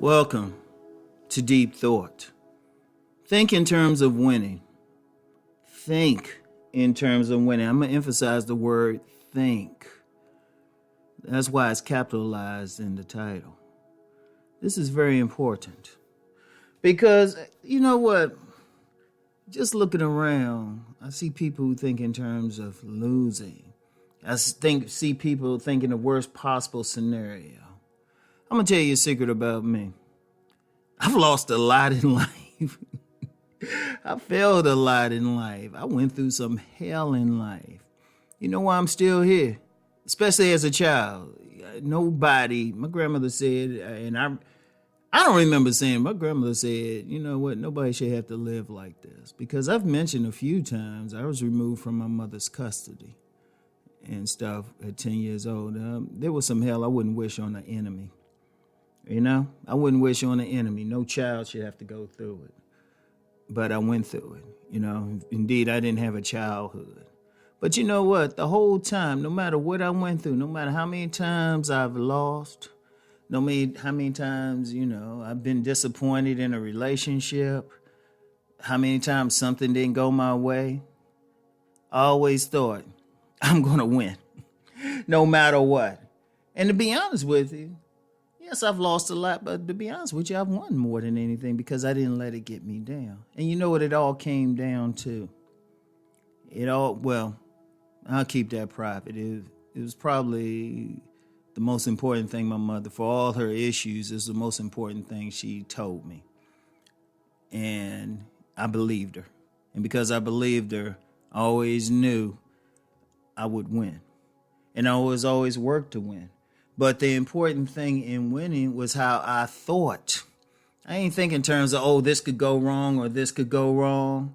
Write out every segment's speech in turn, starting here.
Welcome to Deep Thought. Think in terms of winning. Think in terms of winning. I'm going to emphasize the word think. That's why it's capitalized in the title. This is very important because, you know what? Just looking around, I see people who think in terms of losing. See people thinking the worst possible scenario. I'm going to tell you a secret about me. I've lost a lot in life. I failed a lot in life. I went through some hell in life. You know why I'm still here? Especially as a child. Nobody, my grandmother said, and I don't remember saying, my grandmother said, you know what, nobody should have to live like this. Because I've mentioned a few times I was removed from my mother's custody and stuff at 10 years old. There was some hell I wouldn't wish on an enemy. You know, I wouldn't wish on an enemy. No child should have to go through it. But I went through it. You know, indeed, I didn't have a childhood. But you know what? The whole time, no matter what I went through, no matter how many times I've lost, no matter how many times, I've been disappointed in a relationship, how many times something didn't go my way, I always thought, I'm going to win, no matter what. And to be honest with you, yes, I've lost a lot, but to be honest with you, I've won more than anything because I didn't let it get me down. And you know what it all came down to? I'll keep that private. It was probably the most important thing my mother, for all her issues, is the most important thing she told me. And I believed her. And because I believed her, I always knew I would win. And I always worked to win. But the important thing in winning was how I thought. I ain't think in terms of, this could go wrong or this could go wrong.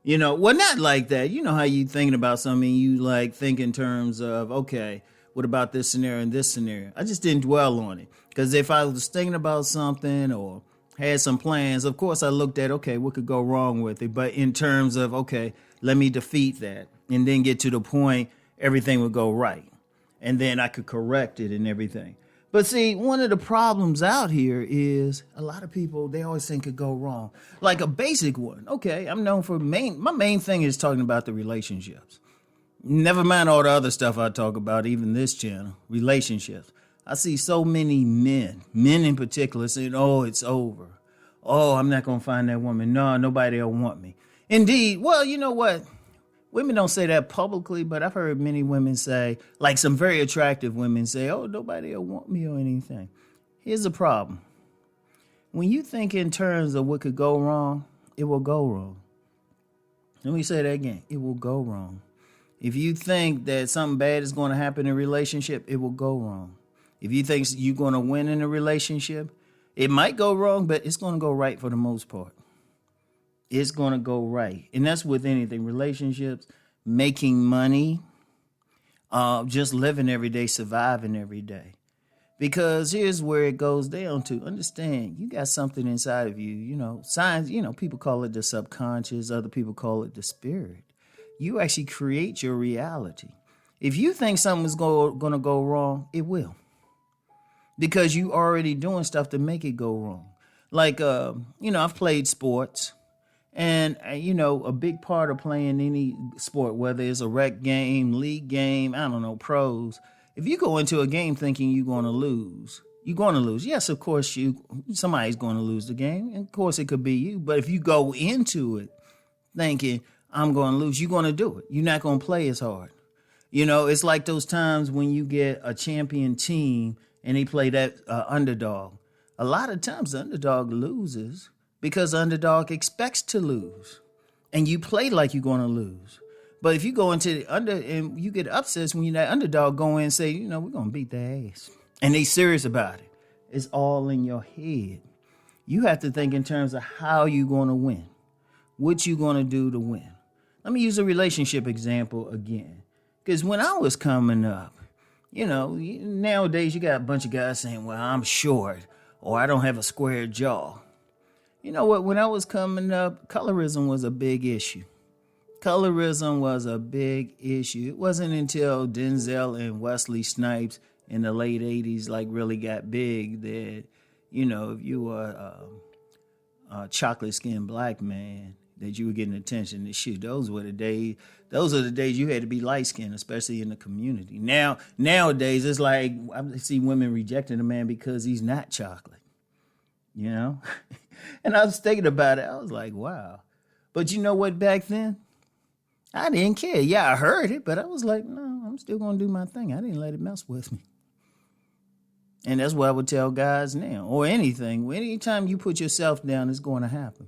Not like that. You know how you thinking about something, you think in terms of, okay, what about this scenario and this scenario? I just didn't dwell on it. Because if I was thinking about something or had some plans, of course I looked at, okay, what could go wrong with it? But in terms of, okay, let me defeat that and then get to the point everything would go right. And then I could correct it and everything. But see, one of the problems out here is a lot of people, they always think could go wrong. Like a basic one. Okay, I'm known for my main thing is talking about the relationships. Never mind all the other stuff I talk about, even this channel, relationships. I see so many men in particular, saying, it's over. I'm not going to find that woman. No, nobody will want me. Indeed, well, you know what? Women don't say that publicly, but I've heard many women say, like some very attractive women say, nobody will want me or anything. Here's the problem. When you think in terms of what could go wrong, it will go wrong. Let me say that again. It will go wrong. If you think that something bad is going to happen in a relationship, it will go wrong. If you think you're going to win in a relationship, it might go wrong, but it's going to go right for the most part. It's going to go right. And that's with anything, relationships, making money, just living every day, surviving every day. Because here's where it goes down to. Understand, you got something inside of you, signs, people call it the subconscious. Other people call it the spirit. You actually create your reality. If you think something's going to go wrong, it will. Because you already doing stuff to make it go wrong. Like, I've played sports. And, a big part of playing any sport, whether it's a rec game, league game, pros, if you go into a game thinking you're going to lose, you're going to lose. Yes, of course, somebody's going to lose the game. And of course, it could be you. But if you go into it thinking, I'm going to lose, you're going to do it. You're not going to play as hard. It's like those times when you get a champion team and they play that underdog. A lot of times the underdog loses. Because the underdog expects to lose. And you play like you're going to lose. But if you go into the and you get upset when you're that underdog, go in and say, we're going to beat their ass. And they serious about it. It's all in your head. You have to think in terms of how you're going to win. What you're going to do to win. Let me use a relationship example again. Because when I was coming up, nowadays you got a bunch of guys saying, well, I'm short. Or I don't have a square jaw. You know what? When I was coming up, colorism was a big issue. Colorism was a big issue. It wasn't until Denzel and Wesley Snipes in the late 80s really got big that if you were a chocolate skinned black man, that you were getting attention. And shoot, those are the days you had to be light skinned, especially in the community. Nowadays, it's like I see women rejecting a man because he's not chocolate, And I was thinking about it. I was like, wow. But you know what, back then, I didn't care. Yeah, I heard it, but I was like, no, I'm still going to do my thing. I didn't let it mess with me. And that's what I would tell guys now, or anything. Anytime you put yourself down, it's going to happen.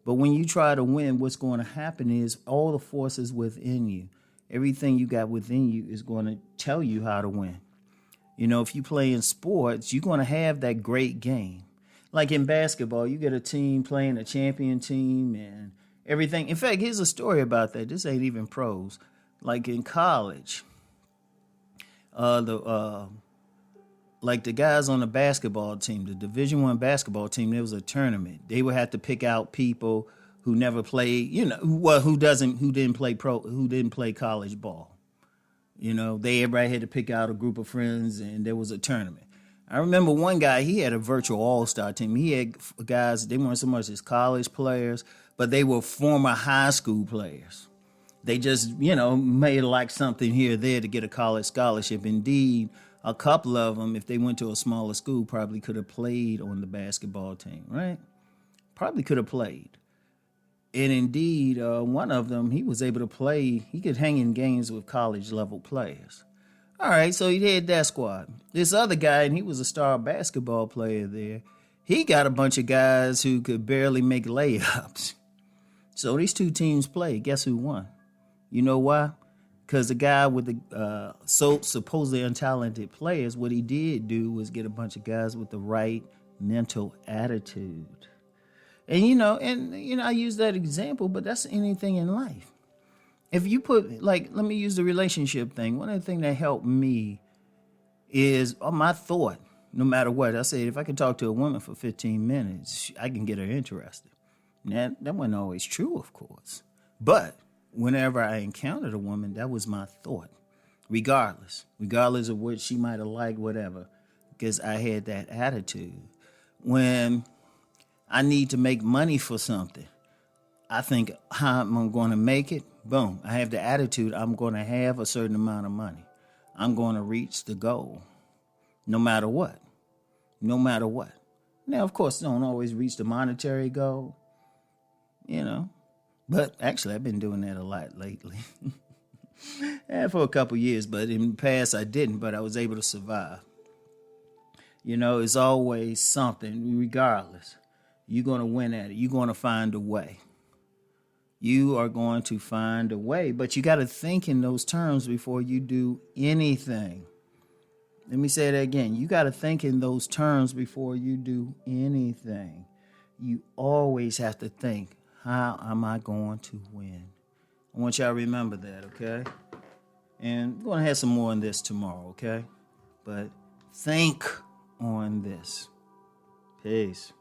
But when you try to win, what's going to happen is all the forces within you, everything you got within you is going to tell you how to win. If you play in sports, you're going to have that great game. Like in basketball, you get a team playing a champion team and everything. In fact, here's a story about that. This ain't even pros. Like in college, the guys on the basketball team, the Division I basketball team, there was a tournament. They would have to pick out people who never played, who didn't play college ball. Everybody had to pick out a group of friends, and there was a tournament. I remember one guy, he had a virtual all-star team. He had guys, they weren't so much as college players, but they were former high school players. They just, made like something here or there to get a college scholarship. Indeed, a couple of them, if they went to a smaller school, probably could have played on the basketball team, right? Probably could have played. And indeed, one of them, he was able to play. He could hang in games with college-level players. All right, so he had that squad. This other guy, and he was a star basketball player there, he got a bunch of guys who could barely make layups. So these two teams played. Guess who won? You know why? Because the guy with the supposedly untalented players, what he did do was get a bunch of guys with the right mental attitude. And, I use that example, but that's anything in life. If you put, let me use the relationship thing. One of the things that helped me is my thought, no matter what. I said, if I could talk to a woman for 15 minutes, I can get her interested. Now, that wasn't always true, of course. But whenever I encountered a woman, that was my thought, regardless of what she might have liked, whatever, because I had that attitude. When I need to make money for something, I think, how am I going to make it? Boom. I have the attitude, I'm going to have a certain amount of money. I'm going to reach the goal, no matter what. No matter what. Now, of course, don't always reach the monetary goal, But actually, I've been doing that a lot lately. For a couple years, but in the past I didn't, but I was able to survive. It's always something, regardless. You're going to win at it. You're going to find a way. You are going to find a way, but you got to think in those terms before you do anything. Let me say that again. You got to think in those terms before you do anything. You always have to think, how am I going to win? I want y'all to remember that, okay? And we're going to have some more on this tomorrow, okay? But think on this. Peace.